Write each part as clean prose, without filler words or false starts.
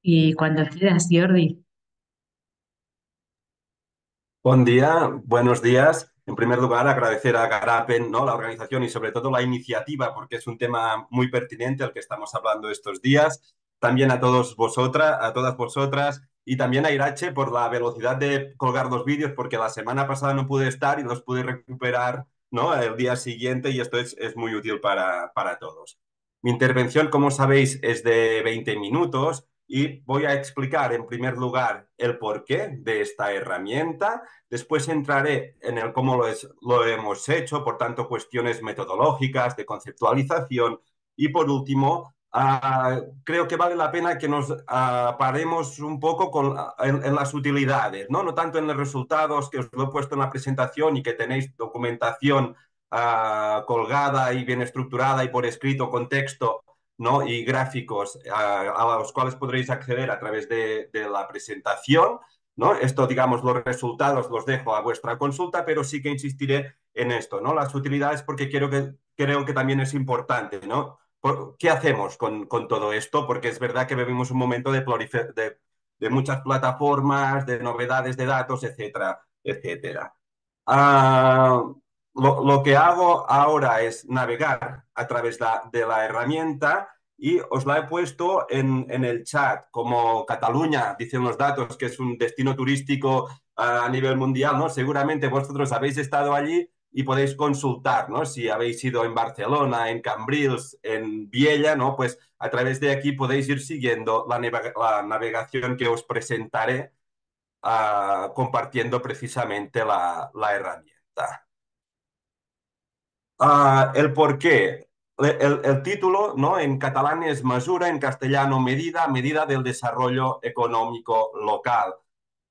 Y cuando quieras, Jordi. Buen día, buenos días. En primer lugar, agradecer a Garapen, ¿no? La organización y sobre todo la iniciativa, porque es un tema muy pertinente al que estamos hablando estos días. También a todos vosotras, a todas vosotras y también a Irache por la velocidad de colgar los vídeos, porque la semana pasada no pude estar y los pude recuperar, ¿no? El día siguiente y esto es muy útil para todos. Mi intervención, como sabéis, es de 20 minutos y voy a explicar en primer lugar el porqué de esta herramienta. Después entraré en el cómo lo hemos hecho, por tanto, cuestiones metodológicas, de conceptualización. Y por último, creo que vale la pena que nos paremos un poco en las utilidades, ¿no? No tanto en los resultados que os lo he puesto en la presentación y que tenéis documentación colgada y bien estructurada y por escrito con texto, ¿no? Y gráficos a los cuales podréis acceder a través de la presentación, ¿no? Esto, digamos, los resultados los dejo a vuestra consulta, pero sí que insistiré en esto, ¿no? Las utilidades porque creo que también es importante, ¿no? ¿Qué hacemos con todo esto? Porque es verdad que vivimos un momento de muchas plataformas, de novedades de datos, etcétera, etcétera. Ah, lo que hago ahora es navegar a través de la herramienta y os la he puesto en el chat como Cataluña, dicen los datos, que es un destino turístico a nivel mundial, ¿no? Seguramente vosotros habéis estado allí y podéis consultar, ¿no? Si habéis ido en Barcelona, en Cambrils, en Viella, ¿no? Pues a través de aquí podéis ir siguiendo la navegación que os presentaré compartiendo precisamente la herramienta. El por qué. El título, ¿no? En catalán es mesura, en castellano medida, medida del desarrollo económico local.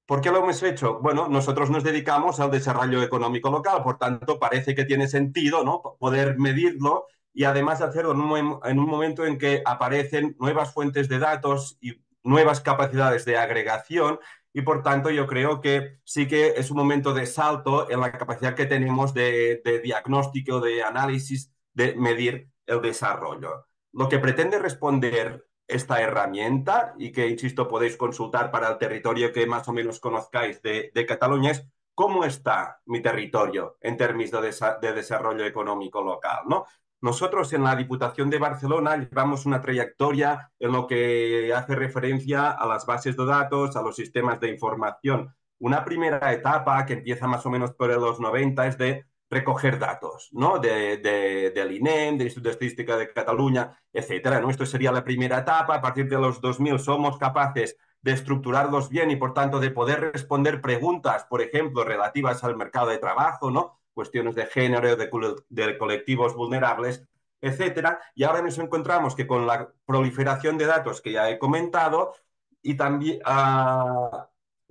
¿Por qué lo hemos hecho? Bueno, nosotros nos dedicamos al desarrollo económico local, por tanto, parece que tiene sentido, ¿no? Poder medirlo y además hacerlo en un momento en que aparecen nuevas fuentes de datos y nuevas capacidades de agregación y por tanto yo creo que sí que es un momento de salto en la capacidad que tenemos de diagnóstico, de análisis, de medir el desarrollo. Lo que pretende responder esta herramienta y que, insisto, podéis consultar para el territorio que más o menos conozcáis de Cataluña es cómo está mi territorio en términos de desarrollo económico local, ¿no? Nosotros en la Diputación de Barcelona llevamos una trayectoria en lo que hace referencia a las bases de datos, a los sistemas de información. Una primera etapa que empieza más o menos por los 90 es de recoger datos, ¿no? Del INEM, del Instituto de Estadística de Cataluña, etcétera, ¿no? Esto sería la primera etapa. A partir de los 2000 somos capaces de estructurarlos bien y, por tanto, de poder responder preguntas, por ejemplo, relativas al mercado de trabajo, ¿no? Cuestiones de género, de colectivos vulnerables, etcétera. Y ahora nos encontramos que con la proliferación de datos que ya he comentado y también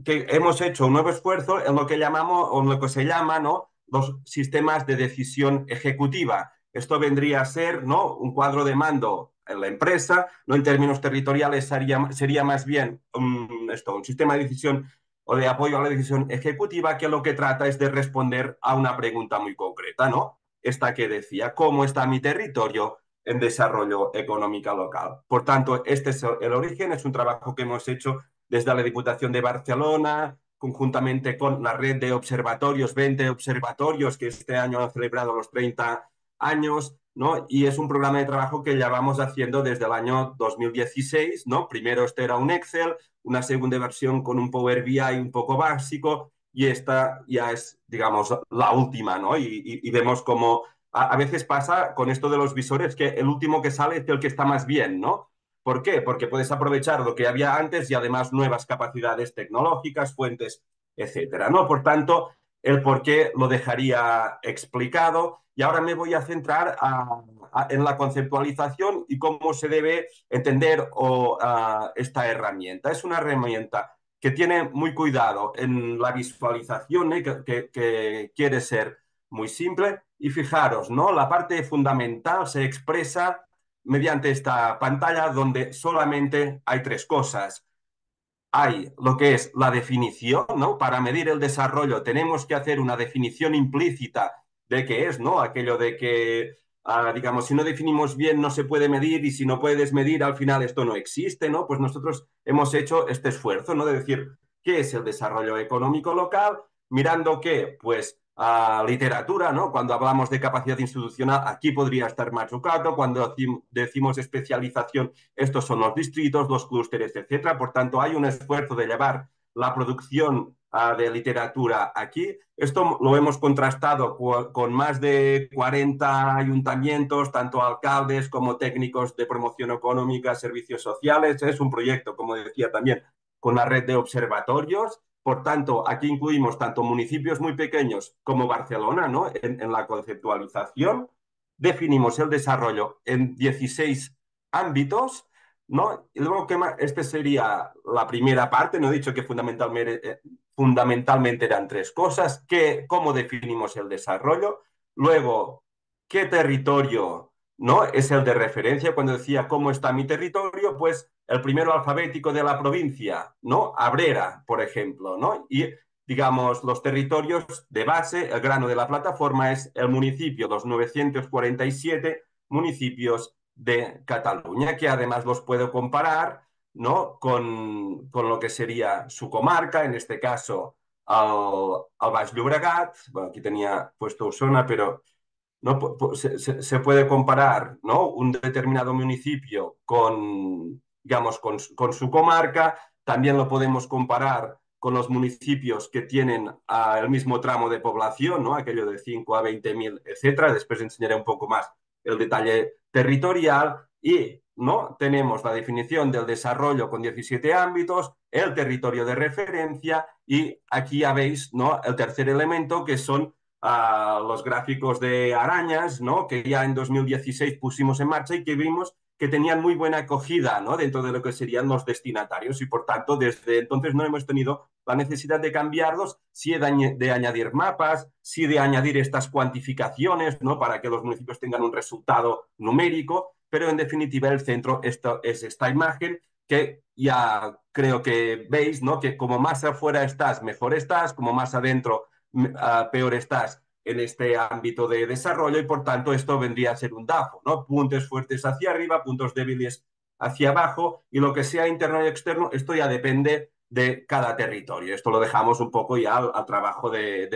que hemos hecho un nuevo esfuerzo en lo que llamamos, o en lo que se llama, ¿no? Los sistemas de decisión ejecutiva. Esto vendría a ser, ¿no? Un cuadro de mando en la empresa, no en términos territoriales sería más bien un sistema de decisión o de apoyo a la decisión ejecutiva que lo que trata es de responder a una pregunta muy concreta, ¿no? Esta que decía, ¿cómo está mi territorio en desarrollo económico local? Por tanto, este es el origen, es un trabajo que hemos hecho desde la Diputación de Barcelona, conjuntamente con la red de observatorios, 20 observatorios que este año han celebrado los 30 años, ¿no? Y es un programa de trabajo que ya vamos haciendo desde el año 2016, ¿no? Primero este era un Excel, una segunda versión con un Power BI un poco básico y esta ya es, digamos, la última, ¿no? Y vemos cómo a veces pasa con esto de los visores que el último que sale es el que está más bien, ¿no? ¿Por qué? Porque puedes aprovechar lo que había antes y además nuevas capacidades tecnológicas, fuentes, etcétera, ¿no? Por tanto, el por qué lo dejaría explicado y ahora me voy a centrar en la conceptualización y cómo se debe entender esta herramienta. Es una herramienta que tiene muy cuidado en la visualización, que quiere ser muy simple y fijaros, ¿no? La parte fundamental se expresa mediante esta pantalla donde solamente hay tres cosas. Hay lo que es la definición, ¿no? Para medir el desarrollo tenemos que hacer una definición implícita de qué es, ¿no? Aquello de que digamos, si no definimos bien no se puede medir y si no puedes medir al final esto no existe, ¿no? Pues nosotros hemos hecho este esfuerzo, ¿no? De decir, ¿qué es el desarrollo económico local? Mirando que, pues, literatura, ¿no? Cuando hablamos de capacidad institucional, aquí podría estar Mazzucato, cuando decimos especialización, estos son los distritos, los clústeres, etcétera. Por tanto, hay un esfuerzo de llevar la producción de literatura aquí. Esto lo hemos contrastado con más de 40 ayuntamientos, tanto alcaldes como técnicos de promoción económica, servicios sociales. Es un proyecto, como decía también, con la red de observatorios. Por tanto, aquí incluimos tanto municipios muy pequeños como Barcelona, ¿no? En la conceptualización. Definimos el desarrollo en 16 ámbitos, ¿no? Y luego, este sería la primera parte, no he dicho que fundamentalmente eran tres cosas, cómo definimos el desarrollo, luego, qué territorio, ¿no? Es el de referencia. Cuando decía cómo está mi territorio, pues el primero alfabético de la provincia, ¿no? Abrera, por ejemplo, ¿no? Y digamos, los territorios de base, el grano de la plataforma es el municipio, los 947 municipios de Cataluña, que además los puedo comparar, ¿no? Con lo que sería su comarca, en este caso al Baix Llobregat. Bueno, aquí tenía puesto Osona, pero ¿no? Se puede comparar, ¿no? Un determinado municipio con, digamos, con su comarca. También lo podemos comparar con los municipios que tienen el mismo tramo de población, ¿no? Aquello de 5 a 20.000, etcétera. Después enseñaré un poco más el detalle territorial y, ¿no? Tenemos la definición del desarrollo con 17 ámbitos, el territorio de referencia y aquí ya veis, ¿no? El tercer elemento, que son los gráficos de arañas, ¿no? Que ya en 2016 pusimos en marcha y que vimos que tenían muy buena acogida, ¿no? Dentro de lo que serían los destinatarios y por tanto desde entonces no hemos tenido la necesidad de cambiarlos, sí de añadir mapas, sí de añadir estas cuantificaciones, ¿no? Para que los municipios tengan un resultado numérico, pero en definitiva el centro es esta imagen que ya creo que veis, ¿no? Que como más afuera estás, mejor estás, como más adentro peor estás en este ámbito de desarrollo y por tanto esto vendría a ser un DAFO, ¿no? Puntos fuertes hacia arriba, puntos débiles hacia abajo y lo que sea interno y externo, esto ya depende de cada territorio. Esto lo dejamos un poco ya al trabajo del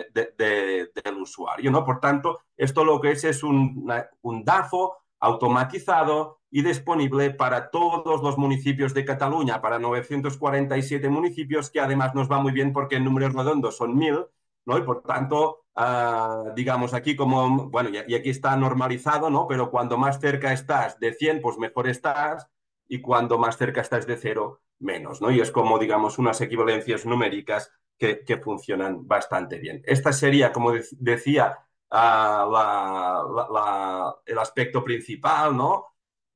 usuario, ¿no? Por tanto, esto lo que es un DAFO automatizado y disponible para todos los municipios de Cataluña, para 947 municipios, que además nos va muy bien porque en números redondos son 1.000, ¿no? Y por tanto, digamos aquí como, bueno, y aquí está normalizado, ¿no? Pero cuando más cerca estás de 100, pues mejor estás, y cuando más cerca estás de cero, menos, ¿no? Y es como, digamos, unas equivalencias numéricas que funcionan bastante bien. Esta sería, como decía, el aspecto principal, ¿no?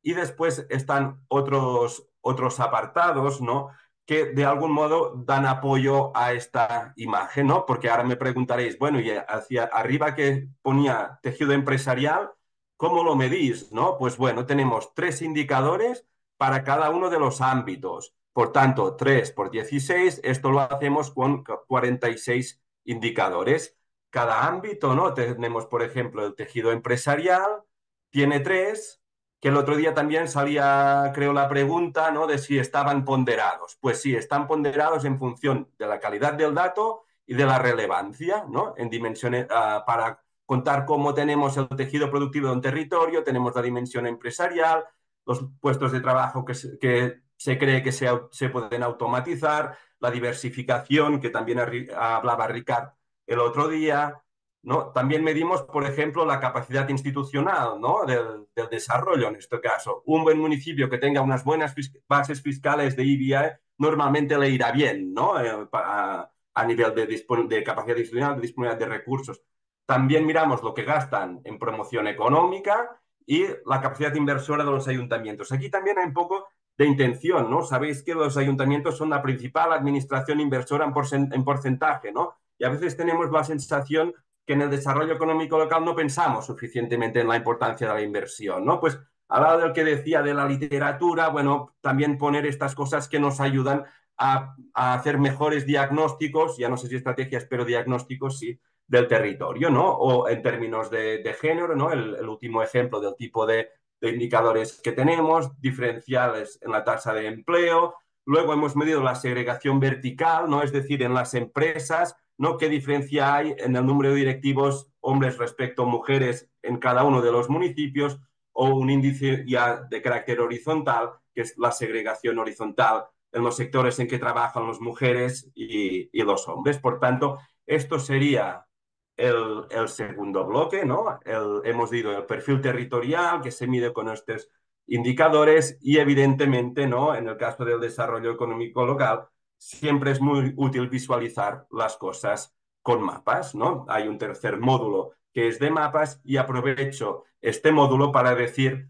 Y después están otros apartados, ¿no? Que de algún modo dan apoyo a esta imagen, ¿no? Porque ahora me preguntaréis, bueno, y hacia arriba que ponía tejido empresarial, ¿cómo lo medís, no? Pues bueno, tenemos 3 indicadores para cada uno de los ámbitos. Por tanto, 3 por 16, esto lo hacemos con 46 indicadores. Cada ámbito, ¿no? Tenemos, por ejemplo, el tejido empresarial, tiene 3, que el otro día también salía, creo, la pregunta, ¿no? De si estaban ponderados. Pues sí, están ponderados en función de la calidad del dato y de la relevancia, ¿no? En dimensiones, para contar cómo tenemos el tejido productivo de un territorio, tenemos la dimensión empresarial, los puestos de trabajo que se cree que se pueden automatizar, la diversificación, que también hablaba Ricard el otro día, ¿no? También medimos, por ejemplo, la capacidad institucional, ¿no? del desarrollo en este caso. Un buen municipio que tenga unas buenas bases fiscales de IBI normalmente le irá bien, ¿no? A nivel de capacidad institucional, de disponibilidad de recursos. También miramos lo que gastan en promoción económica y la capacidad inversora de los ayuntamientos. Aquí también hay un poco de intención, ¿no? Sabéis que los ayuntamientos son la principal administración inversora en porcentaje, ¿no? Y a veces tenemos la sensación que en el desarrollo económico local no pensamos suficientemente en la importancia de la inversión, ¿no? Pues al lado del que decía de la literatura, bueno, también poner estas cosas que nos ayudan a hacer mejores diagnósticos, ya no sé si estrategias, pero diagnósticos sí, del territorio, ¿no? O en términos de género, ¿no? El último ejemplo del tipo de indicadores que tenemos, diferenciales en la tasa de empleo. Luego hemos medido la segregación vertical, ¿no? Es decir, en las empresas, ¿no? ¿Qué diferencia hay en el número de directivos hombres respecto a mujeres en cada uno de los municipios? O un índice ya de carácter horizontal, que es la segregación horizontal en los sectores en que trabajan las mujeres y los hombres. Por tanto, esto sería el segundo bloque, ¿no? Hemos dicho el perfil territorial que se mide con estos indicadores y evidentemente, ¿no? En el caso del desarrollo económico local, siempre es muy útil visualizar las cosas con mapas, ¿no? Hay un tercer módulo que es de mapas y aprovecho este módulo para decir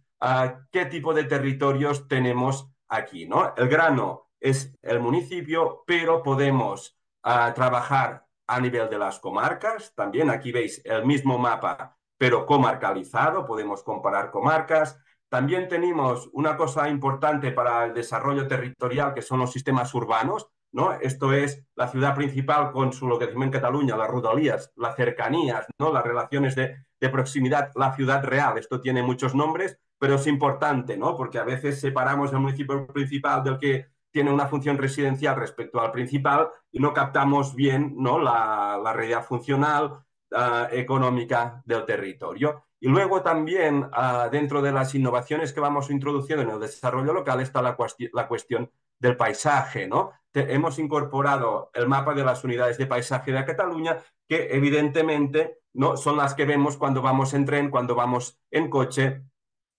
qué tipo de territorios tenemos aquí, ¿no? El grano es el municipio, pero podemos trabajar a nivel de las comarcas. También aquí veis el mismo mapa, pero comarcalizado. Podemos comparar comarcas. También tenemos una cosa importante para el desarrollo territorial, que son los sistemas urbanos, ¿no? Esto es la ciudad principal con su, lo que decimos en Cataluña, las rodalías, las cercanías, ¿no? Las relaciones de proximidad, la ciudad real. Esto tiene muchos nombres, pero es importante, ¿no? Porque a veces separamos el municipio principal del que tiene una función residencial respecto al principal y no captamos bien, ¿no? La realidad funcional, económica del territorio. Y luego también dentro de las innovaciones que vamos introduciendo en el desarrollo local está la cuestión del paisaje, ¿no? Hemos incorporado el mapa de las unidades de paisaje de Cataluña, que evidentemente no son las que vemos cuando vamos en tren, cuando vamos en coche,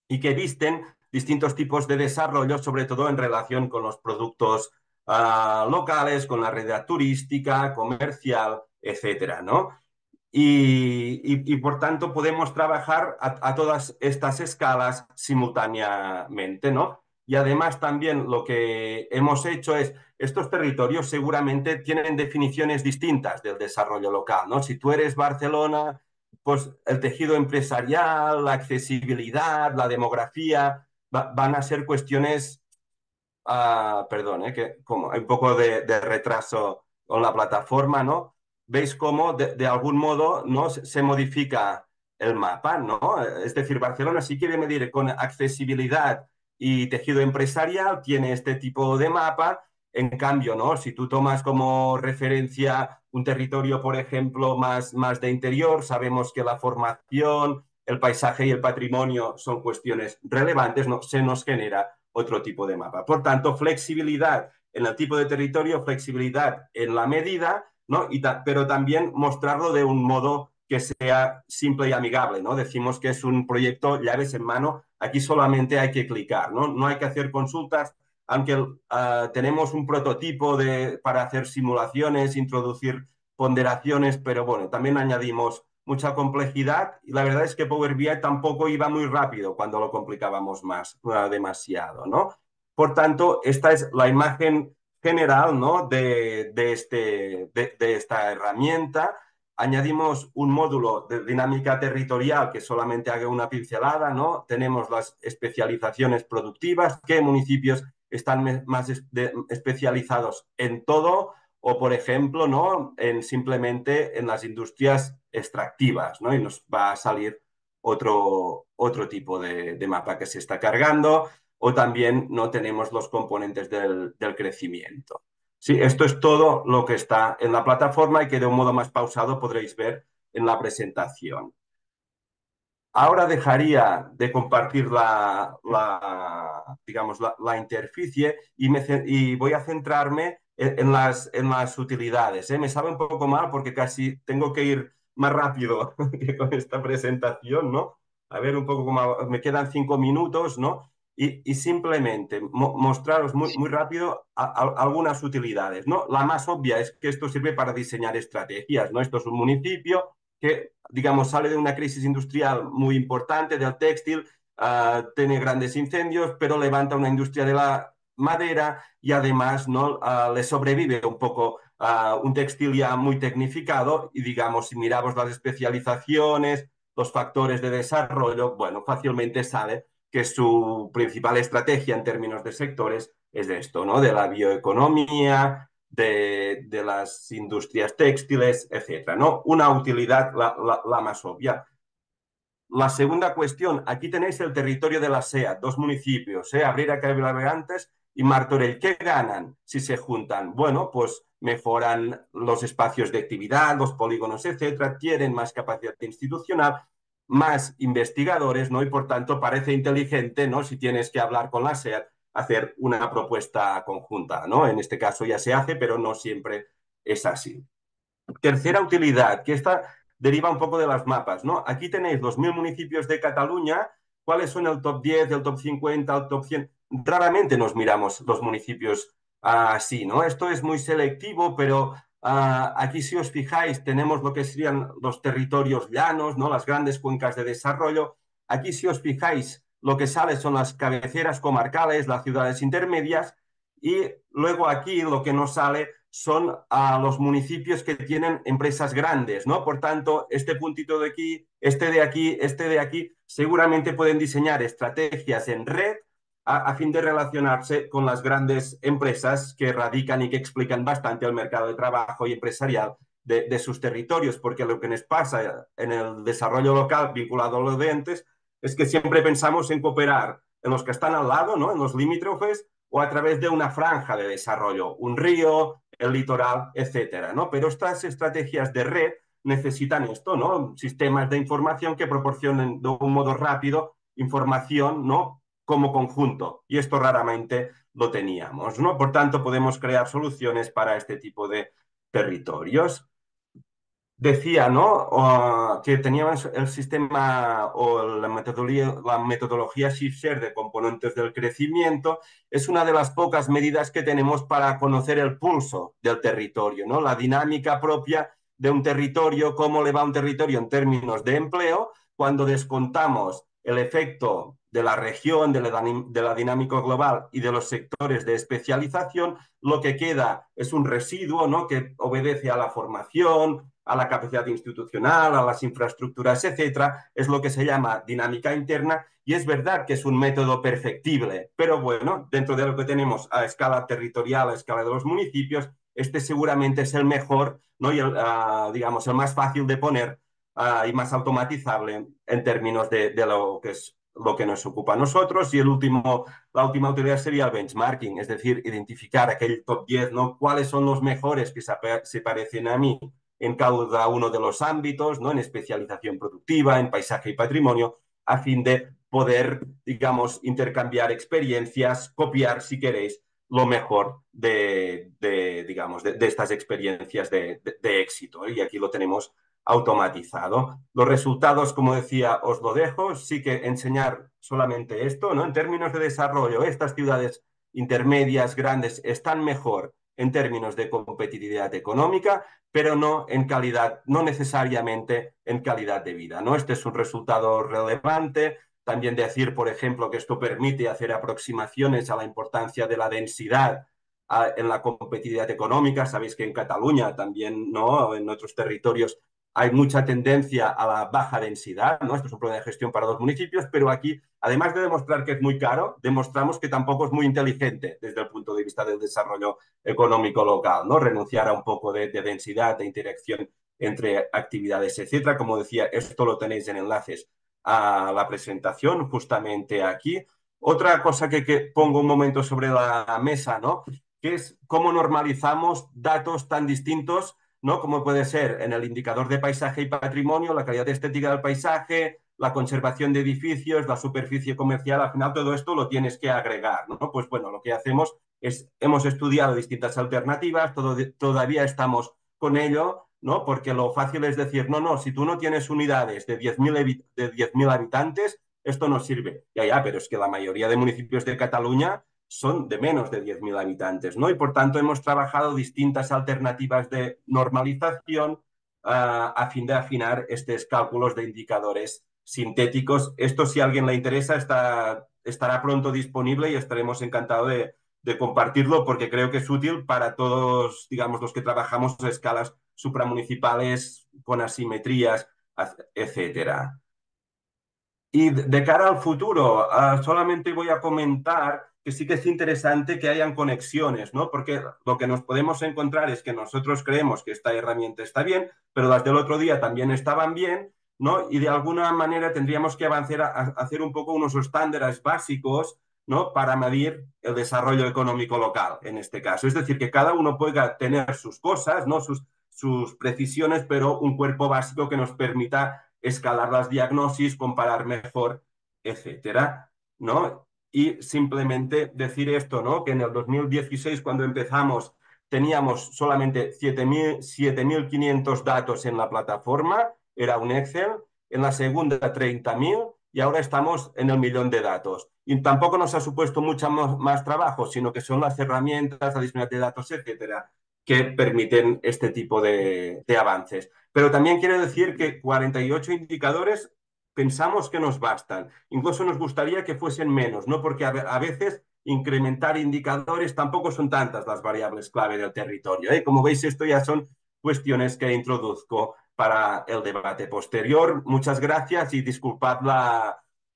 y que visten distintos tipos de desarrollo, sobre todo en relación con los productos locales, con la red turística, comercial, etcétera, ¿no? Por tanto podemos trabajar a todas estas escalas simultáneamente, ¿no? Y además también lo que hemos hecho es, estos territorios seguramente tienen definiciones distintas del desarrollo local, ¿no? Si tú eres Barcelona, pues el tejido empresarial, la accesibilidad, la demografía, van a ser cuestiones, perdón, que como hay un poco de retraso con la plataforma, ¿no? Veis cómo de algún modo no se modifica el mapa, ¿no? Es decir, Barcelona si quiere medir con accesibilidad y tejido empresarial, tiene este tipo de mapa. En cambio, ¿no? Si tú tomas como referencia un territorio, por ejemplo, más de interior, sabemos que la formación, el paisaje y el patrimonio son cuestiones relevantes, ¿no? Se nos genera otro tipo de mapa. Por tanto, flexibilidad en el tipo de territorio, flexibilidad en la medida, ¿no? Pero también mostrarlo de un modo que sea simple y amigable, ¿no? Decimos que es un proyecto llaves en mano, aquí solamente hay que clicar, ¿no? No hay que hacer consultas, aunque tenemos un prototipo para hacer simulaciones, introducir ponderaciones, pero bueno, también añadimos mucha complejidad y la verdad es que Power BI tampoco iba muy rápido cuando lo complicábamos más, demasiado, ¿no? Por tanto, esta es la imagen general, ¿no? de esta herramienta. Añadimos un módulo de dinámica territorial que solamente haga una pincelada, ¿no? Tenemos las especializaciones productivas, qué municipios están más especializados en todo, o por ejemplo, ¿no? Simplemente en las industrias extractivas, ¿no? Y nos va a salir otro tipo de mapa que se está cargando, o también no tenemos los componentes del crecimiento. Sí, esto es todo lo que está en la plataforma y que de un modo más pausado podréis ver en la presentación. Ahora dejaría de compartir digamos, la interficie y voy a centrarme en las utilidades. Me sabe un poco mal porque casi tengo que ir más rápido que con esta presentación, ¿no? A ver un poco cómo me quedan 5 minutos, ¿no? Y simplemente mostraros muy rápido algunas utilidades, ¿no? La más obvia es que esto sirve para diseñar estrategias, ¿no? Esto es un municipio que, digamos, sale de una crisis industrial muy importante del textil, tiene grandes incendios, pero levanta una industria de la madera y además, ¿no? Le sobrevive un poco un textil ya muy tecnificado y, digamos, si miramos las especializaciones, los factores de desarrollo, bueno, fácilmente sale que su principal estrategia en términos de sectores es de esto, ¿no? De la bioeconomía, de las industrias textiles, etcétera, ¿no? Una utilidad la más obvia. La segunda cuestión, aquí tenéis el territorio de la SEAT, dos municipios, Abrera, Cabrerabeantes y Martorell. ¿Qué ganan si se juntan? Bueno, pues mejoran los espacios de actividad, los polígonos, etcétera, tienen más capacidad institucional, más investigadores, ¿no? Y por tanto parece inteligente, ¿no? Si tienes que hablar con la SEAT, hacer una propuesta conjunta, ¿no? En este caso ya se hace, pero no siempre es así. Tercera utilidad, que esta deriva un poco de las mapas, ¿no? Aquí tenéis los 1.000 municipios de Cataluña, cuáles son el top 10, el top 50, el top 100. Raramente nos miramos los municipios así, ¿no? Esto es muy selectivo, pero aquí si os fijáis tenemos lo que serían los territorios llanos, ¿no? Las grandes cuencas de desarrollo. Aquí si os fijáis lo que sale son las cabeceras comarcales, las ciudades intermedias, y luego aquí lo que nos sale son a los municipios que tienen empresas grandes, ¿no? Por tanto, este puntito de aquí, este de aquí, seguramente pueden diseñar estrategias en red a fin de relacionarse con las grandes empresas que radican y que explican bastante el mercado de trabajo y empresarial de sus territorios, porque lo que nos pasa en el desarrollo local vinculado a los de antes es que siempre pensamos en cooperar en los que están al lado, ¿no? En los limítrofes, o a través de una franja de desarrollo, un río, el litoral, etcétera, ¿no? Pero estas estrategias de red necesitan esto, ¿no? Sistemas de información que proporcionen de un modo rápido información, ¿no? Como conjunto. Y esto raramente lo teníamos, ¿no? Por tanto, podemos crear soluciones para este tipo de territorios. Decía, ¿no? Que teníamos el sistema o la metodología Shift-Share de componentes del crecimiento. Es una de las pocas medidas que tenemos para conocer el pulso del territorio, ¿no? La dinámica propia de un territorio, cómo le va a un territorio en términos de empleo, cuando descontamos el efecto de la región, de la dinámica global y de los sectores de especialización, lo que queda es un residuo, ¿no? Que obedece a la formación, a la capacidad institucional, a las infraestructuras, etcétera, es lo que se llama dinámica interna, y es verdad que es un método perfectible, pero bueno, dentro de lo que tenemos a escala territorial, a escala de los municipios, este seguramente es el mejor, ¿no? Y digamos, el más fácil de poner y más automatizable en términos de lo que es lo que nos ocupa a nosotros. Y la última utilidad sería el benchmarking, es decir, identificar aquel top 10, ¿no? ¿Cuáles son los mejores que se parecen a mí en cada uno de los ámbitos, ¿no? En especialización productiva, en paisaje y patrimonio, a fin de poder, digamos, intercambiar experiencias, copiar, si queréis, lo mejor digamos, de estas experiencias de éxito. Y aquí lo tenemos automatizado. Los resultados, como decía, os lo dejo. Sí que enseñar solamente esto, ¿no? En términos de desarrollo, estas ciudades intermedias, grandes, están mejor en términos de competitividad económica, pero no en calidad, no necesariamente en calidad de vida, ¿no? Este es un resultado relevante. También decir, por ejemplo, que esto permite hacer aproximaciones a la importancia de la densidad en la competitividad económica. Sabéis que en Cataluña también, ¿no? En otros territorios hay mucha tendencia a la baja densidad, ¿no? Esto es un problema de gestión para los municipios, pero aquí, además de demostrar que es muy caro, demostramos que tampoco es muy inteligente desde el punto de vista del desarrollo económico local, ¿no? Renunciar a un poco de densidad, de interacción entre actividades, etcétera. Como decía, esto lo tenéis en enlaces a la presentación, justamente aquí. Otra cosa que pongo un momento sobre la mesa, ¿no? Que es cómo normalizamos datos tan distintos, ¿no? Como puede ser en el indicador de paisaje y patrimonio, la calidad estética del paisaje, la conservación de edificios, la superficie comercial. Al final todo esto lo tienes que agregar, ¿no? Pues bueno, lo que hacemos es, hemos estudiado distintas alternativas, todavía estamos con ello, ¿no? Porque lo fácil es decir, no, no, si tú no tienes unidades de 10.000 habitantes, esto no sirve. Ya, pero es que la mayoría de municipios de Cataluña son de menos de 10.000 habitantes, ¿no? Y por tanto hemos trabajado distintas alternativas de normalización a fin de afinar estos cálculos de indicadores sintéticos. Esto, si a alguien le interesa, estará pronto disponible y estaremos encantados de compartirlo, porque creo que es útil para todos, digamos, los que trabajamos a escalas supramunicipales con asimetrías, etcétera. Y de cara al futuro, solamente voy a comentar que sí que es interesante que hayan conexiones, ¿no? Porque lo que nos podemos encontrar es que nosotros creemos que esta herramienta está bien, pero las del otro día también estaban bien, ¿no? Y de alguna manera tendríamos que avanzar a hacer un poco unos estándares básicos, ¿no? Para medir el desarrollo económico local, en este caso. Es decir, que cada uno pueda tener sus cosas, ¿no? Sus precisiones, pero un cuerpo básico que nos permita escalar las diagnosis, comparar mejor, etcétera, ¿no? Y simplemente decir esto, ¿no? Que en el 2016, cuando empezamos, teníamos solamente 7.500 datos en la plataforma, era un Excel, en la segunda 30.000 y ahora estamos en el millón de datos. Y tampoco nos ha supuesto mucho más trabajo, sino que son las herramientas, la disponibilidad de datos, etcétera, que permiten este tipo de avances. Pero también quiero decir que 48 indicadores pensamos que nos bastan. Incluso nos gustaría que fuesen menos, ¿no? Porque a veces incrementar indicadores tampoco son tantas las variables clave del territorio, ¿eh? Como veis, esto ya son cuestiones que introduzco para el debate posterior. Muchas gracias y disculpad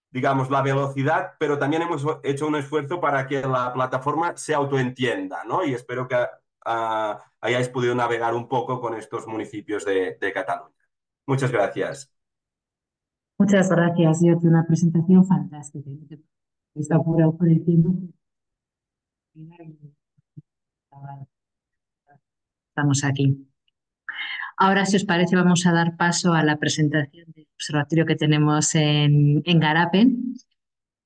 digamos, la velocidad, pero también hemos hecho un esfuerzo para que la plataforma se autoentienda, ¿no? Y espero que hayáis podido navegar un poco con estos municipios de Cataluña. Muchas gracias. Muchas gracias, Jordi, una presentación fantástica. Está apurado por el tiempo. Estamos aquí. Ahora, si os parece, vamos a dar paso a la presentación del observatorio que tenemos en Garapen.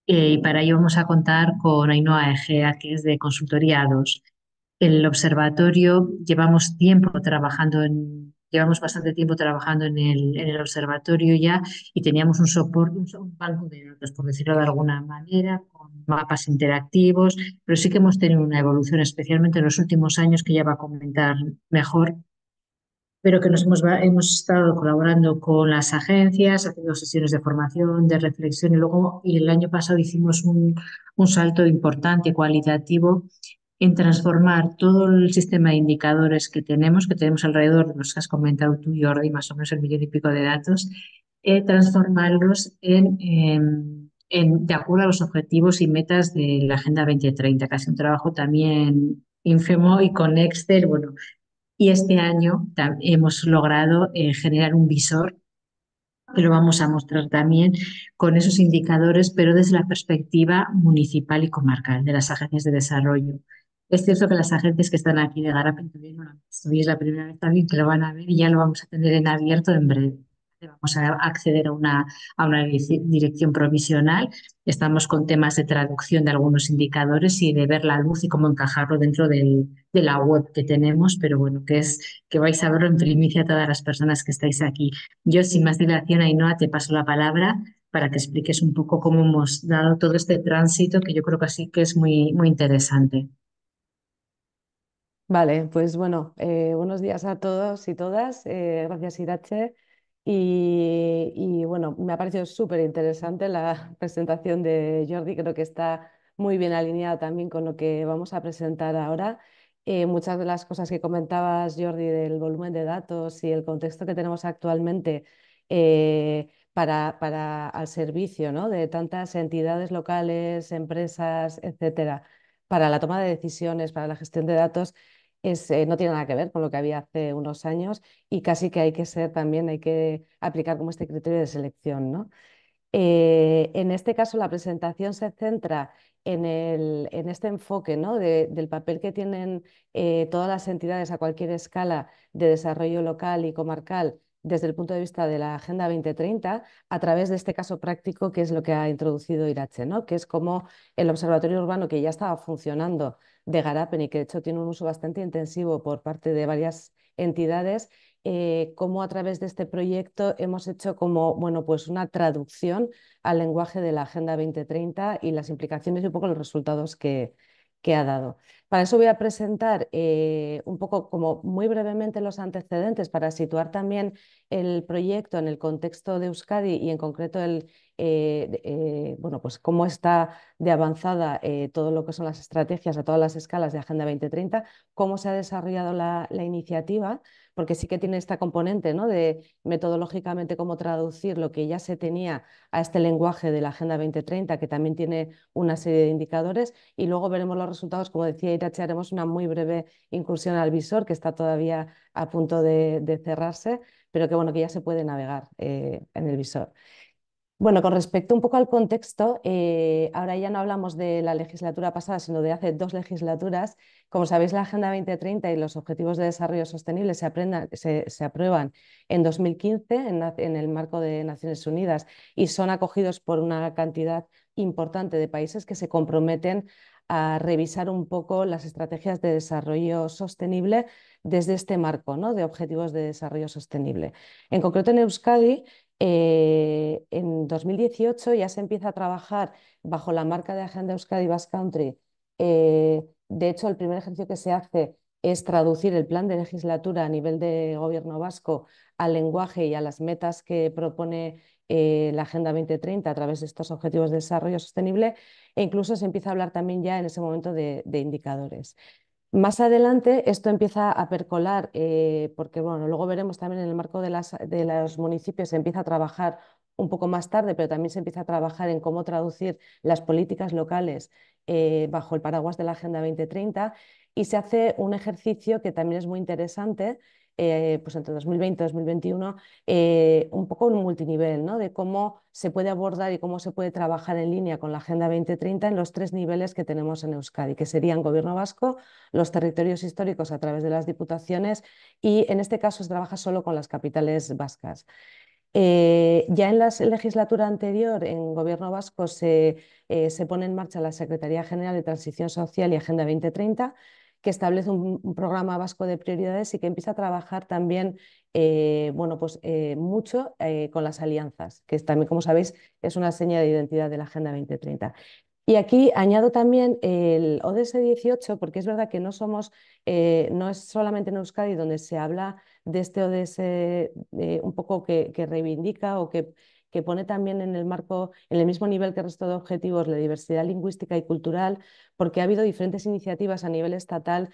Y para ello vamos a contar con Ainhoa Egea, que es de Consultoría 2. El observatorio llevamos bastante tiempo trabajando en el observatorio ya y teníamos un soporte, un banco de datos, por decirlo de alguna manera, con mapas interactivos, pero sí que hemos tenido una evolución, especialmente en los últimos años, que ya va a comentar mejor, pero que hemos estado colaborando con las agencias, haciendo sesiones de formación, de reflexión y el año pasado hicimos un salto importante cualitativo en transformar todo el sistema de indicadores que tenemos alrededor de los que has comentado tú, Jordi, más o menos el millón y pico de datos, transformarlos de acuerdo a los objetivos y metas de la Agenda 2030, que ha sido un trabajo también ínfimo y con Excel, bueno, y este año hemos logrado generar un visor que lo vamos a mostrar también con esos indicadores, pero desde la perspectiva municipal y comarcal de las agencias de desarrollo. Es cierto que las agencias que están aquí de Garapen todavía no lo han visto y es la primera vez también que lo van a ver y ya lo vamos a tener en abierto en breve. Vamos a acceder a una dirección provisional. Estamos con temas de traducción de algunos indicadores y de ver la luz y cómo encajarlo dentro de la web que tenemos, pero bueno, que vais a verlo en primicia todas las personas que estáis aquí. Yo, sin más dilación, Ainhoa, te paso la palabra para que expliques un poco cómo hemos dado todo este tránsito, que yo creo que sí que es muy, muy interesante. Vale, pues bueno, buenos días a todos y todas. Gracias, Irache. Y bueno, me ha parecido súper interesante la presentación de Jordi. Creo que está muy bien alineada también con lo que vamos a presentar ahora. Muchas de las cosas que comentabas, Jordi, del volumen de datos y el contexto que tenemos actualmente para al servicio, ¿no? De tantas entidades locales, empresas, etcétera, para la toma de decisiones, para la gestión de datos no tiene nada que ver con lo que había hace unos años y casi que hay que ser también, hay que aplicar como este criterio de selección, ¿no? En este caso, la presentación se centra en este enfoque, ¿no? Del papel que tienen todas las entidades a cualquier escala de desarrollo local y comarcal desde el punto de vista de la Agenda 2030, a través de este caso práctico que es lo que ha introducido Irache, ¿no? Que es como el observatorio urbano que ya estaba funcionando de Garapen y que de hecho tiene un uso bastante intensivo por parte de varias entidades, cómo a través de este proyecto hemos hecho como, bueno, pues una traducción al lenguaje de la Agenda 2030 y las implicaciones y un poco los resultados que ha dado. Para eso voy a presentar un poco como muy brevemente los antecedentes para situar también el proyecto en el contexto de Euskadi y en concreto bueno, pues cómo está de avanzada todo lo que son las estrategias a todas las escalas de Agenda 2030, cómo se ha desarrollado la iniciativa, porque sí que tiene esta componente, ¿no?, de metodológicamente cómo traducir lo que ya se tenía a este lenguaje de la Agenda 2030, que también tiene una serie de indicadores, y luego veremos los resultados. Como decía Irache, haremos una muy breve incursión al visor, que está todavía a punto de cerrarse, pero que, bueno, que ya se puede navegar en el visor. Bueno, con respecto un poco al contexto, ahora ya no hablamos de la legislatura pasada, sino de hace 2 legislaturas. Como sabéis, la Agenda 2030 y los Objetivos de Desarrollo Sostenible se aprueban en 2015 en el marco de Naciones Unidas y son acogidos por una cantidad importante de países que se comprometen a revisar un poco las estrategias de desarrollo sostenible desde este marco, ¿no?, de Objetivos de Desarrollo Sostenible. En concreto, en Euskadi, en 2018 ya se empieza a trabajar bajo la marca de Agenda Euskadi Basque Country. De hecho, el primer ejercicio que se hace es traducir el plan de legislatura a nivel de gobierno vasco al lenguaje y a las metas que propone la Agenda 2030 a través de estos objetivos de desarrollo sostenible, e incluso se empieza a hablar también ya en ese momento de indicadores. Más adelante esto empieza a percolar, porque bueno, luego veremos también en el marco de los municipios se empieza a trabajar un poco más tarde, pero también se empieza a trabajar en cómo traducir las políticas locales bajo el paraguas de la Agenda 2030, y se hace un ejercicio que también es muy interesante, pues entre 2020 y 2021, un poco un multinivel, ¿no?, de cómo se puede abordar y cómo se puede trabajar en línea con la Agenda 2030 en los 3 niveles que tenemos en Euskadi, que serían Gobierno vasco, los territorios históricos a través de las diputaciones, y en este caso se trabaja solo con las capitales vascas. Ya en la legislatura anterior, en Gobierno vasco, se pone en marcha la Secretaría General de Transición Social y Agenda 2030, que establece un programa vasco de prioridades y que empieza a trabajar también bueno, pues, mucho con las alianzas, que también, como sabéis, es una seña de identidad de la Agenda 2030. Y aquí añado también el ODS 18, porque es verdad que no es solamente en Euskadi donde se habla de este ODS un poco que reivindica o que pone también en el marco, en el mismo nivel que el resto de objetivos, la diversidad lingüística y cultural, porque ha habido diferentes iniciativas a nivel estatal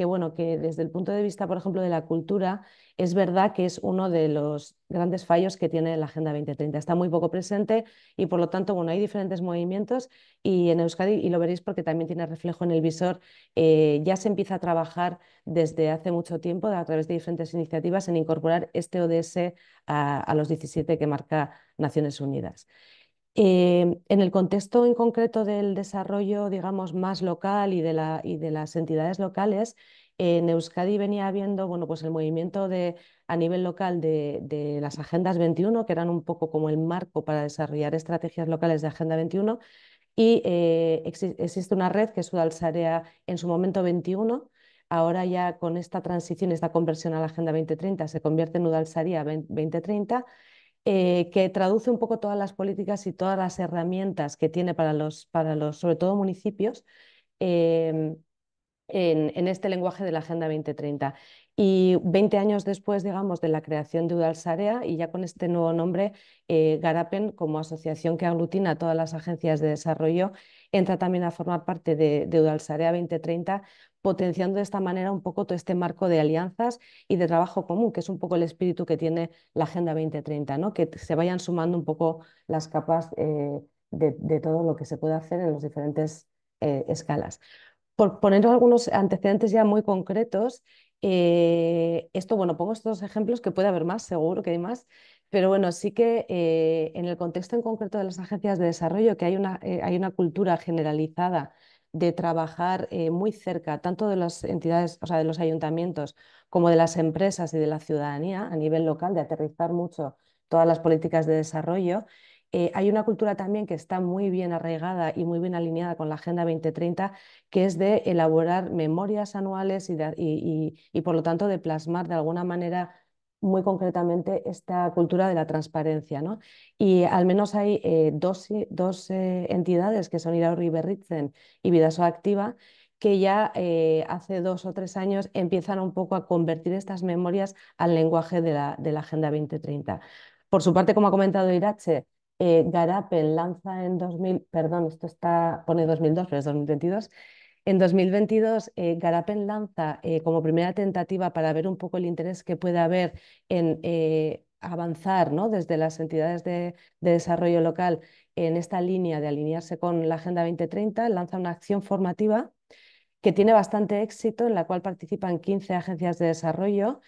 bueno, que desde el punto de vista, por ejemplo, de la cultura, es verdad que es uno de los grandes fallos que tiene la Agenda 2030. Está muy poco presente y, por lo tanto, bueno, hay diferentes movimientos, y en Euskadi, y lo veréis porque también tiene reflejo en el visor, ya se empieza a trabajar desde hace mucho tiempo a través de diferentes iniciativas en incorporar este ODS a los 17 que marca Naciones Unidas. En el contexto en concreto del desarrollo, digamos, más local y de las entidades locales, en Euskadi venía habiendo, bueno, pues el movimiento a nivel local de las Agendas 21, que eran un poco como el marco para desarrollar estrategias locales de Agenda 21, y existe una red que es Udalsarea, en su momento 21. Ahora ya con esta transición, esta conversión a la Agenda 2030, se convierte en Udalsarea 2030, que traduce un poco todas las políticas y todas las herramientas que tiene para los sobre todo municipios, em, en este lenguaje de la Agenda 2030. Y 20 años después, digamos, de la creación de Udalsarea, y ya con este nuevo nombre, Garapen, como asociación que aglutina a todas las agencias de desarrollo, entra también a formar parte de Udalsarea 2030, potenciando de esta manera un poco todo este marco de alianzas y de trabajo común, que es un poco el espíritu que tiene la Agenda 2030, ¿no?, que se vayan sumando un poco las capas de todo lo que se puede hacer en las diferentes escalas. Por poner algunos antecedentes ya muy concretos, esto, bueno, pongo estos ejemplos, que puede haber más, seguro que hay más, pero bueno, sí que en el contexto en concreto de las agencias de desarrollo, que hay una cultura generalizada de trabajar muy cerca, tanto de las entidades, o sea, de los ayuntamientos, como de las empresas y de la ciudadanía a nivel local, de aterrizar mucho todas las políticas de desarrollo. Hay una cultura también que está muy bien arraigada y muy bien alineada con la Agenda 2030, que es de elaborar memorias anuales y, por lo tanto, de plasmar de alguna manera muy concretamente esta cultura de la transparencia, ¿no? Y al menos hay dos entidades, que son Iraurri Berritzen y Bidasoa Activa, que ya hace 2 o 3 años empiezan un poco a convertir estas memorias al lenguaje de la Agenda 2030. Por su parte, como ha comentado Irache, Garapen lanza en 2000, perdón, esto pone 2002, pero es 2022. En 2022, Garapen lanza como primera tentativa para ver un poco el interés que puede haber en avanzar, ¿no?, desde las entidades de desarrollo local en esta línea de alinearse con la Agenda 2030, lanza una acción formativa que tiene bastante éxito, en la cual participan 15 agencias de desarrollo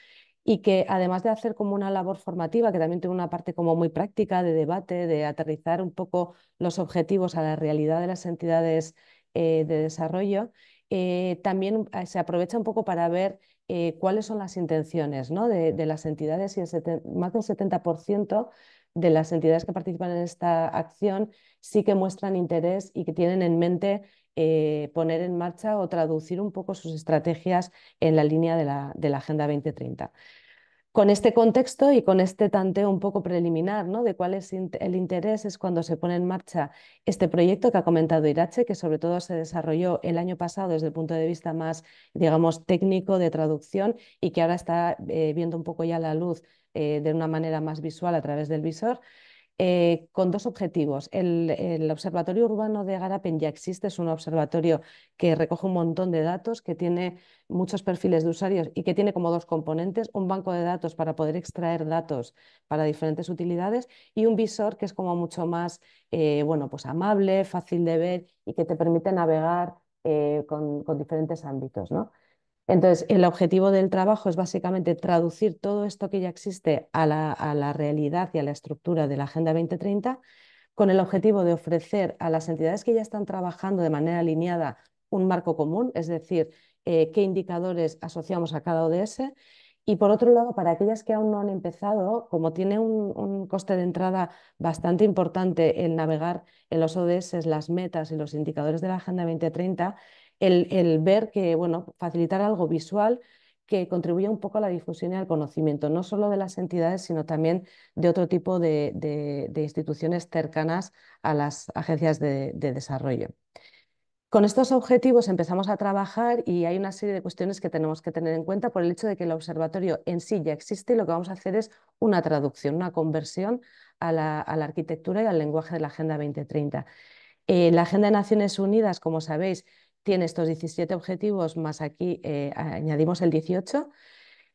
y que, además de hacer como una labor formativa, que también tiene una parte como muy práctica de debate, de aterrizar un poco los objetivos a la realidad de las entidades de desarrollo, también se aprovecha un poco para ver cuáles son las intenciones, ¿no?, de las entidades, y más del 70% de las entidades que participan en esta acción sí que muestran interés y que tienen en mente poner en marcha o traducir un poco sus estrategias en la línea de la Agenda 2030. Con este contexto y con este tanteo un poco preliminar, ¿no?, de cuál es el interés, es cuando se pone en marcha este proyecto que ha comentado Irache, que sobre todo se desarrolló el año pasado desde el punto de vista más, digamos, técnico de traducción, y que ahora está viendo un poco ya la luz de una manera más visual a través del visor. Con dos objetivos. El Observatorio Urbano de Garapen ya existe, es un observatorio que recoge un montón de datos, que tiene muchos perfiles de usuarios y que tiene como dos componentes: un banco de datos para poder extraer datos para diferentes utilidades, y un visor que es como mucho más bueno, pues amable, fácil de ver y que te permite navegar con diferentes ámbitos, ¿no? Entonces, el objetivo del trabajo es básicamente traducir todo esto que ya existe a la realidad y a la estructura de la Agenda 2030, con el objetivo de ofrecer a las entidades que ya están trabajando de manera alineada un marco común, es decir, qué indicadores asociamos a cada ODS. Y por otro lado, para aquellas que aún no han empezado, como tiene un coste de entrada bastante importante el navegar en los ODS, las metas y los indicadores de la Agenda 2030, el ver que, bueno, facilitar algo visual que contribuya un poco a la difusión y al conocimiento, no solo de las entidades, sino también de otro tipo de instituciones cercanas a las agencias de desarrollo. Con estos objetivos empezamos a trabajar, y hay una serie de cuestiones que tenemos que tener en cuenta por el hecho de que el observatorio en sí ya existe, y lo que vamos a hacer es una traducción, una conversión a la arquitectura y al lenguaje de la Agenda 2030. La Agenda de Naciones Unidas, como sabéis, tiene estos 17 objetivos, más aquí añadimos el 18,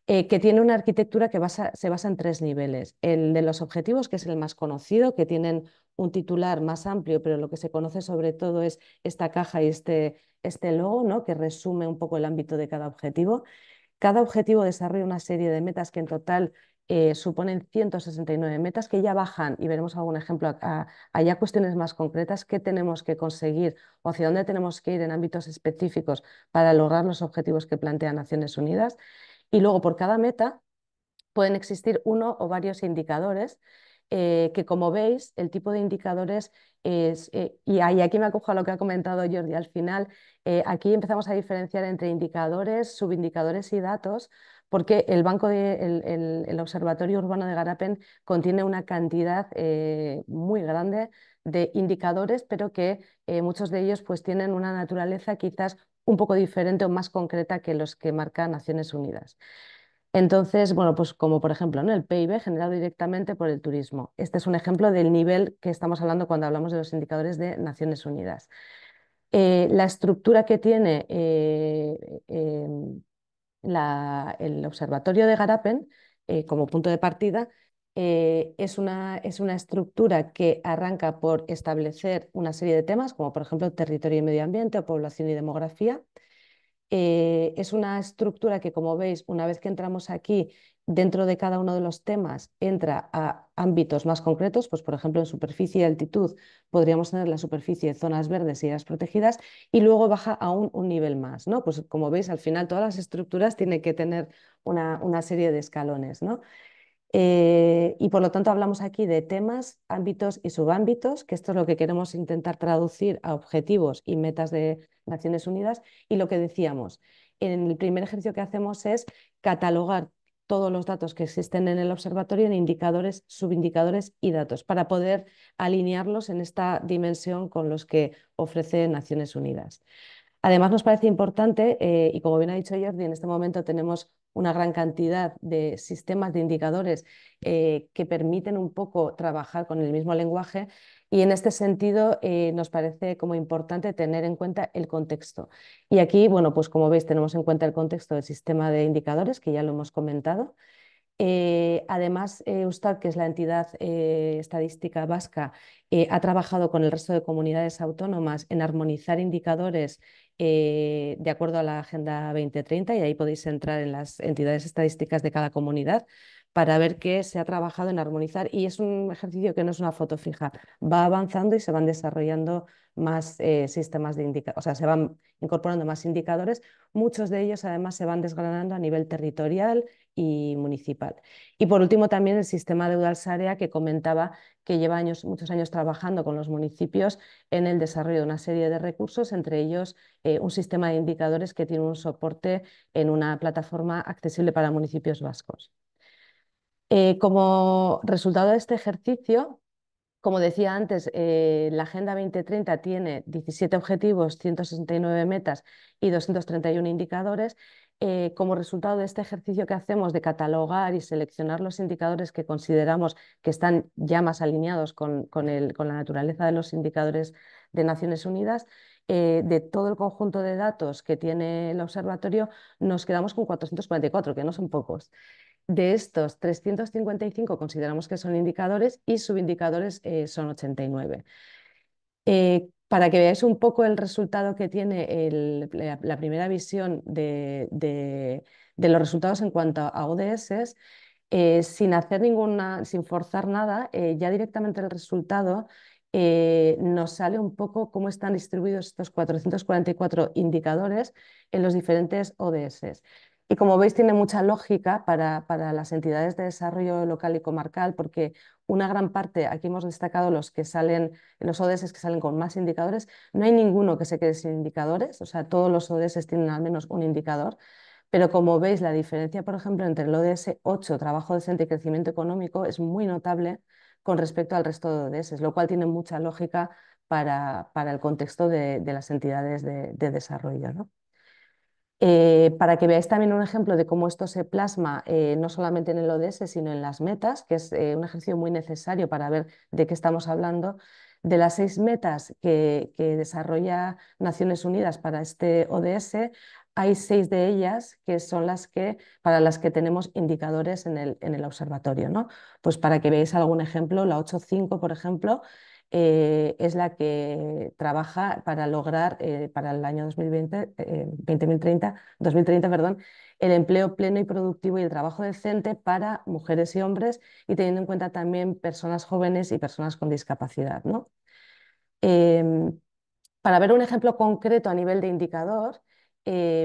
que tiene una arquitectura que se basa en 3 niveles. El de los objetivos, que es el más conocido, que tienen un titular más amplio, pero lo que se conoce sobre todo es esta caja y este logo, ¿no?, que resume un poco el ámbito de cada objetivo. Cada objetivo desarrolla una serie de metas que en total suponen 169 metas, que ya bajan, y veremos algún ejemplo, a cuestiones más concretas: qué tenemos que conseguir o hacia dónde tenemos que ir en ámbitos específicos para lograr los objetivos que plantea Naciones Unidas. Y luego, por cada meta pueden existir uno o varios indicadores, que, como veis, el tipo de indicadores es, y aquí me acojo a lo que ha comentado Jordi al final, aquí empezamos a diferenciar entre indicadores, subindicadores y datos, porque el Observatorio Urbano de Garapen contiene una cantidad muy grande de indicadores, pero que muchos de ellos pues tienen una naturaleza quizás un poco diferente o más concreta que los que marca Naciones Unidas. Entonces, bueno, pues como por ejemplo, ¿no?, el PIB generado directamente por el turismo. Este es un ejemplo del nivel que estamos hablando cuando hablamos de los indicadores de Naciones Unidas. La estructura que tiene el Observatorio de Garapen como punto de partida es una estructura que arranca por establecer una serie de temas, como por ejemplo territorio y medio ambiente, o población y demografía. Es una estructura que, como veis, una vez que entramos aquí, dentro de cada uno de los temas entra a ámbitos más concretos. Pues, por ejemplo, en superficie y altitud podríamos tener la superficie, zonas verdes y áreas protegidas, y luego baja a un nivel más, ¿no? Pues, como veis, al final todas las estructuras tienen que tener una serie de escalones, ¿no? Y por lo tanto hablamos aquí de temas, ámbitos y subámbitos, que esto es lo que queremos intentar traducir a objetivos y metas de Naciones Unidas. Y lo que decíamos, en el primer ejercicio que hacemos es catalogar todos los datos que existen en el observatorio en indicadores, subindicadores y datos, para poder alinearlos en esta dimensión con los que ofrece Naciones Unidas. Además, nos parece importante, y como bien ha dicho Jordi, en este momento tenemos una gran cantidad de sistemas de indicadores que permiten un poco trabajar con el mismo lenguaje, y en este sentido nos parece como importante tener en cuenta el contexto. Y aquí, bueno, pues como veis, tenemos en cuenta el contexto del sistema de indicadores, que ya lo hemos comentado. Además, Eustat, que es la entidad estadística vasca, ha trabajado con el resto de comunidades autónomas en armonizar indicadores de acuerdo a la Agenda 2030, y ahí podéis entrar en las entidades estadísticas de cada comunidad para ver qué se ha trabajado en armonizar, y es un ejercicio que no es una foto fija, va avanzando y se van desarrollando más sistemas de indicadores, o sea, se van incorporando más indicadores, muchos de ellos además se van desgranando a nivel territorial y municipal. Y por último también el sistema de Eudalsarea, que comentaba que lleva muchos años trabajando con los municipios en el desarrollo de una serie de recursos, entre ellos un sistema de indicadores que tiene un soporte en una plataforma accesible para municipios vascos. Como resultado de este ejercicio, como decía antes, la Agenda 2030 tiene 17 objetivos, 169 metas y 231 indicadores. Como resultado de este ejercicio que hacemos de catalogar y seleccionar los indicadores que consideramos que están ya más alineados con la naturaleza de los indicadores de Naciones Unidas, de todo el conjunto de datos que tiene el observatorio, nos quedamos con 444, que no son pocos. De estos, 355 consideramos que son indicadores y subindicadores son 89. Para que veáis un poco el resultado que tiene la primera visión de los resultados en cuanto a ODS, sin forzar nada, ya directamente el resultado nos sale un poco cómo están distribuidos estos 444 indicadores en los diferentes ODS. Y como veis, tiene mucha lógica para las entidades de desarrollo local y comarcal, porque una gran parte, aquí hemos destacado los que salen, los ODS que salen con más indicadores, no hay ninguno que se quede sin indicadores, o sea, todos los ODS tienen al menos un indicador. Pero como veis, la diferencia, por ejemplo, entre el ODS 8, trabajo decente y crecimiento económico, es muy notable con respecto al resto de ODS, lo cual tiene mucha lógica para el contexto de las entidades de desarrollo, ¿no? Para que veáis también un ejemplo de cómo esto se plasma no solamente en el ODS, sino en las metas, que es un ejercicio muy necesario para ver de qué estamos hablando. De las 6 metas que desarrolla Naciones Unidas para este ODS, hay 6 de ellas que son para las que tenemos indicadores en el observatorio, ¿no? Pues para que veáis algún ejemplo, la 8.5, por ejemplo, es la que trabaja para lograr para el año 2030, perdón, el empleo pleno y productivo y el trabajo decente para mujeres y hombres, y teniendo en cuenta también personas jóvenes y personas con discapacidad, ¿no? Para ver un ejemplo concreto a nivel de indicador,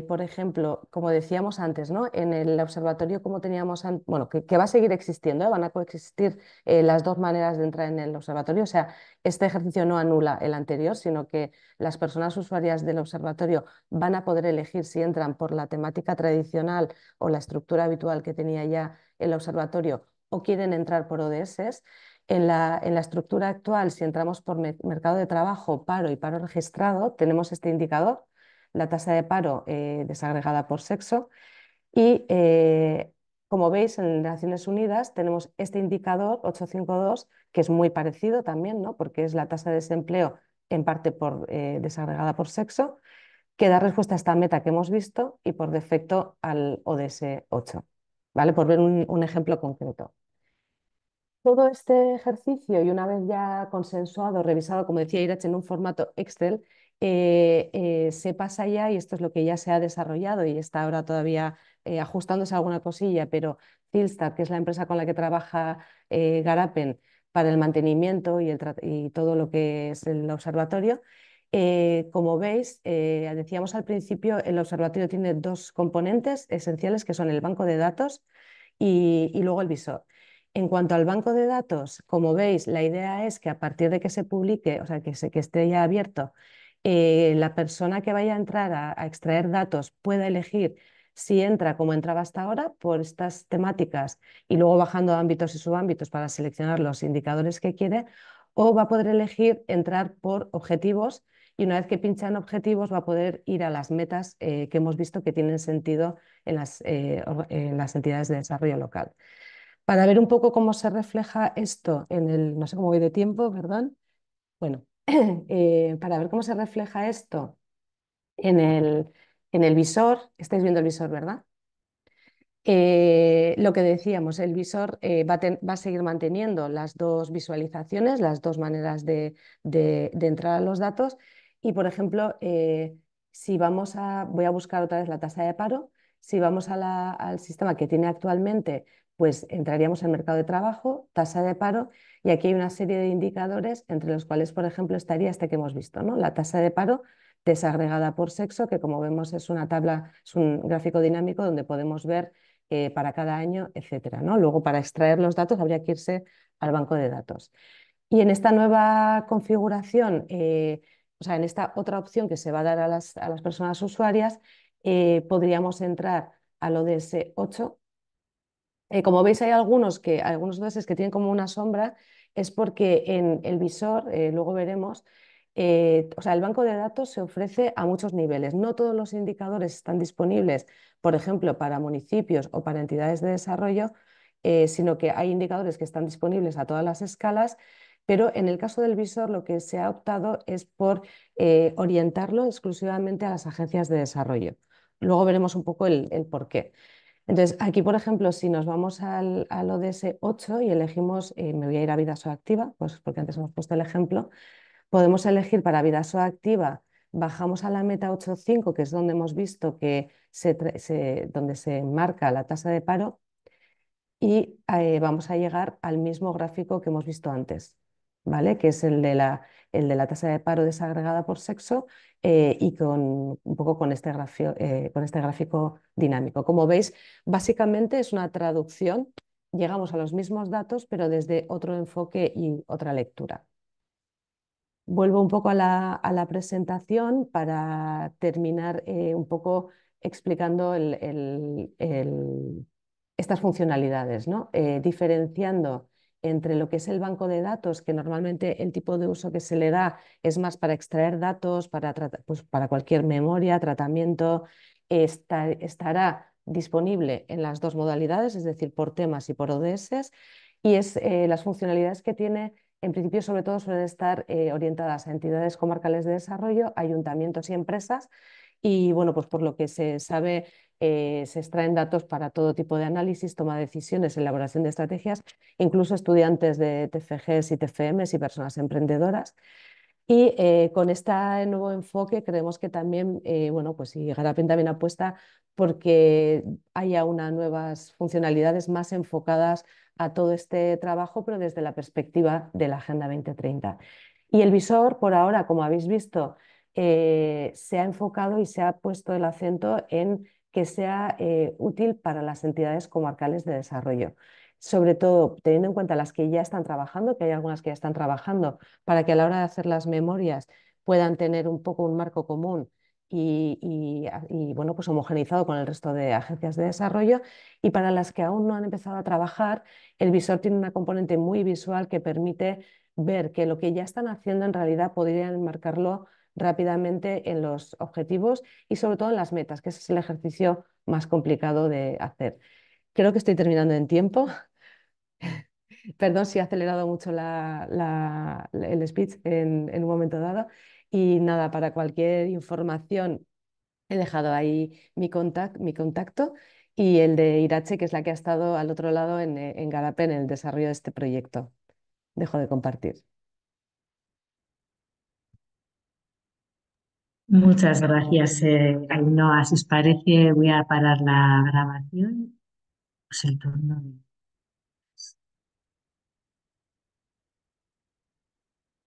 por ejemplo, como decíamos antes, ¿no? En el observatorio, como teníamos, bueno, que va a seguir existiendo, van a coexistir las dos maneras de entrar en el observatorio, o sea, este ejercicio no anula el anterior, sino que las personas usuarias del observatorio van a poder elegir si entran por la temática tradicional o la estructura habitual que tenía ya el observatorio, o quieren entrar por ODS. En la estructura actual, si entramos por mercado de trabajo, paro y paro registrado, tenemos este indicador, la tasa de paro desagregada por sexo, y como veis en Naciones Unidas tenemos este indicador 852, que es muy parecido también, ¿no? Porque es la tasa de desempleo en parte desagregada por sexo, que da respuesta a esta meta que hemos visto y por defecto al ODS 8, ¿vale? Por ver un ejemplo concreto. Todo este ejercicio, y una vez ya consensuado, revisado, como decía Irach, en un formato Excel, se pasa ya, y esto es lo que ya se ha desarrollado y está ahora todavía ajustándose a alguna cosilla, pero Cilstar, que es la empresa con la que trabaja Garapen para el mantenimiento y todo lo que es el observatorio, como veis, decíamos al principio, el observatorio tiene dos componentes esenciales, que son el banco de datos y luego el visor. En cuanto al banco de datos, como veis, la idea es que a partir de que se publique, o sea, que esté ya abierto, la persona que vaya a entrar a extraer datos pueda elegir si entra como entraba hasta ahora por estas temáticas y luego bajando ámbitos y subámbitos para seleccionar los indicadores que quiere, o va a poder elegir entrar por objetivos y una vez que pincha en objetivos va a poder ir a las metas que hemos visto que tienen sentido en las entidades de desarrollo local. Para ver un poco cómo se refleja esto en el, no sé cómo voy de tiempo, perdón. Bueno, para ver cómo se refleja esto en el visor, estáis viendo el visor, ¿verdad? Lo que decíamos, el visor va a seguir manteniendo las dos visualizaciones, las dos maneras de entrar a los datos. Y, por ejemplo, si voy a buscar otra vez la tasa de paro, si vamos al sistema que tiene actualmente, pues entraríamos en mercado de trabajo, tasa de paro, y aquí hay una serie de indicadores, entre los cuales, por ejemplo, estaría este que hemos visto, ¿no? La tasa de paro desagregada por sexo, que como vemos es una tabla, es un gráfico dinámico donde podemos ver para cada año, etcétera, ¿no? Luego, para extraer los datos habría que irse al banco de datos. Y en esta nueva configuración, o sea, en esta otra opción que se va a dar a las personas usuarias, podríamos entrar al ODS 8. Como veis, hay algunos ODS que tienen como una sombra, es porque en el visor, luego veremos, o sea, el banco de datos se ofrece a muchos niveles. No todos los indicadores están disponibles, por ejemplo, para municipios o para entidades de desarrollo, sino que hay indicadores que están disponibles a todas las escalas, pero en el caso del visor lo que se ha optado es por orientarlo exclusivamente a las agencias de desarrollo. Luego veremos un poco el por qué. Entonces, aquí, por ejemplo, si nos vamos al ODS 8 y elegimos, me voy a ir a vida activa, pues porque antes hemos puesto el ejemplo, podemos elegir para vida activa, bajamos a la meta 8.5, que es donde hemos visto que donde se marca la tasa de paro, y vamos a llegar al mismo gráfico que hemos visto antes, ¿vale? Que es el de la tasa de paro desagregada por sexo y un poco con este gráfico dinámico. Como veis, básicamente es una traducción, llegamos a los mismos datos, pero desde otro enfoque y otra lectura. Vuelvo un poco a la presentación para terminar un poco explicando estas funcionalidades, ¿no? Diferenciando entre lo que es el banco de datos, que normalmente el tipo de uso que se le da es más para extraer datos, pues para cualquier memoria, tratamiento, estará disponible en las dos modalidades, es decir, por temas y por ODS, y las funcionalidades que tiene en principio, sobre todo, suelen estar orientadas a entidades comarcales de desarrollo, ayuntamientos y empresas. Y bueno, pues por lo que se sabe, se extraen datos para todo tipo de análisis, toma de decisiones, elaboración de estrategias, incluso estudiantes de TFGs y TFMs y personas emprendedoras. Y con este nuevo enfoque creemos que también, bueno, pues y Garapen también apuesta porque haya unas nuevas funcionalidades más enfocadas a todo este trabajo, pero desde la perspectiva de la Agenda 2030. Y el visor, por ahora, como habéis visto, se ha enfocado y se ha puesto el acento en que sea útil para las entidades comarcales de desarrollo. Sobre todo teniendo en cuenta las que ya están trabajando, que hay algunas que ya están trabajando, para que a la hora de hacer las memorias puedan tener un poco un marco común y, bueno, pues homogeneizado con el resto de agencias de desarrollo. Y para las que aún no han empezado a trabajar, el visor tiene una componente muy visual que permite ver que lo que ya están haciendo en realidad podrían enmarcarlo rápidamente en los objetivos y sobre todo en las metas, que ese es el ejercicio más complicado de hacer. Creo que estoy terminando en tiempo. Perdón si he acelerado mucho el speech en un momento dado. Y nada, para cualquier información he dejado ahí mi contacto y el de Irache, que es la que ha estado al otro lado en Garapen en el desarrollo de este proyecto. Dejo de compartir. Muchas gracias, Ainhoa. Si os parece, voy a parar la grabación. Pues el turno de...